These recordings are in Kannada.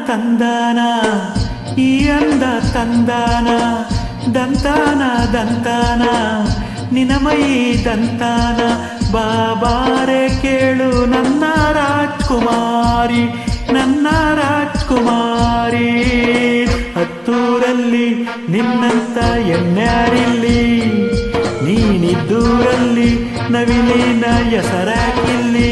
ತಂದಾನ ಈ ಅಂದ ತಂದಾನ ದಂತಾನ ದಂತಾನ ನಿನಮೈ ದಂತಾನ ಬಾಬಾರೆ ಕೇಳು ನನ್ನ ರಾಜ್ಕುಮಾರಿ ನನ್ನ ರಾಜ್ಕುಮಾರಿ ಹತ್ತೂರಲ್ಲಿ ನಿನ್ನಂತ ಎನ್ಯಾರಿಲ್ಲಿ ನೀನಿದ್ದೂರಲ್ಲಿ ನವಿಲಿನ ಹೆಸರಾಕಿಲ್ಲಿ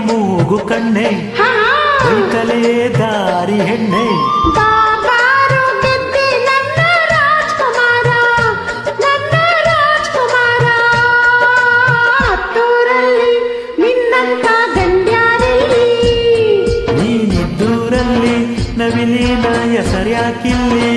ಮೂಗು ಕಣ್ಣೆ ಕೈತಲೇ ದಾರಿ ಹೆಣ್ಣೆ ಬಾಬಾರು ಗೆದ್ದೆ ನನ್ನ ರಾಜ್ಕುಮಾರ ನನ್ನ ರಾಜ್ಕುಮಾರ ಹತ್ತೂರಲ್ಲಿ ನಿನ್ನಂತ ಗಂಡ್ಯಾರಲ್ಲಿ ನೀನಿದ್ದೂರಲ್ಲಿ ನವಿಲಿನ ಹೆಸರ್ಯಾಕಿಲ್ಲಿ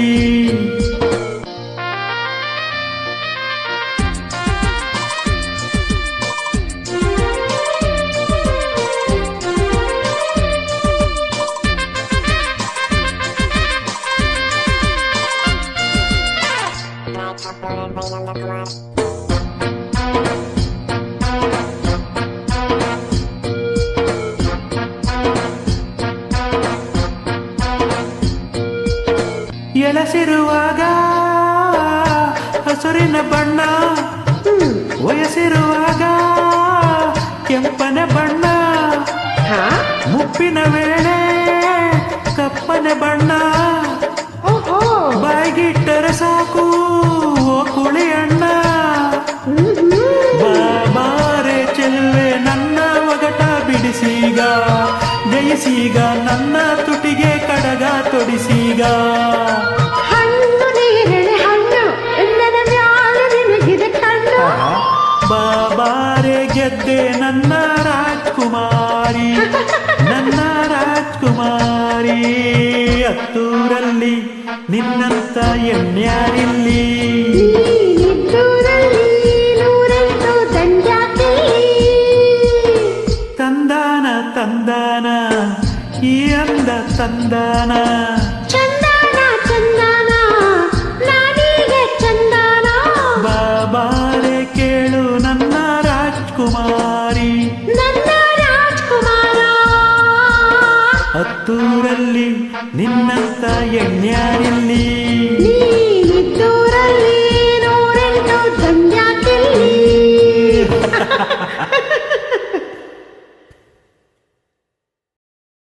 ಎಳಸಿರುವಾಗ ಹಸುರಿನ ಬಣ್ಣ ವಯಸ್ಸಿರುವಾಗ ಕೆಂಪನ ಬಣ್ಣ ಮುಪ್ಪಿನ ವೇಳೆ ಕಪ್ಪನೆ ಬಣ್ಣ ಬಾಯಿಗಿಟ್ಟರೆ ಸಾಕು ಕುಳಿ ಅಣ್ಣ ಬಾಬಾರೆ ಚೆಲುವೆ ನನ್ನ ಒಗಟ ಬಿಡಿಸೀಗ ಜಯಿಸೀಗ ನನ್ನ ತುಟಿಗೆ ಕಡಗ ತೊಡಿಸೀಗ ಹಣ್ಣು ನೀರಳೆ ಹಣ್ಣು ಎನ್ನದ ಮ್ಯಾಲ ನಿನಗಿದೆ ಕಣ್ಣು ಬಾಬಾರೆ ಗೆದ್ದೆ ನನ್ನ ರಾಜ್ಕುಮಾರಿ ನನ್ನ ರಾಜ್ಕುಮಾರಿ ಹತ್ತೂರಲ್ಲಿ ನಿನ್ನಂತ ಎಣ್ಯಾರಿಲ್ಲಿ ನೀನಿದ್ದೂರಲ್ಲಿ ನೂರೆಂಟು ದಂಡ್ಯಾಕಿಲ್ಲಿ ತಂದಾನ ತಂದಾನ ಈ ಅಂದ ತಂದಾನ ಚಂದಾನ ಚಂದಾನ ನಾನೀಗ ಚಂದಾನ ಬಾಬಾರೆ ಕೇಳು ನನ್ನ ರಾಜ್ಕುಮಾರಿ ನನ್ನ ರಾಜ್ಕುಮಾರ ಹತ್ತೂರಲ್ಲಿ ನಿನ್ನಂತ ಎಣ್ಯಾರಿಲ್ಲಿ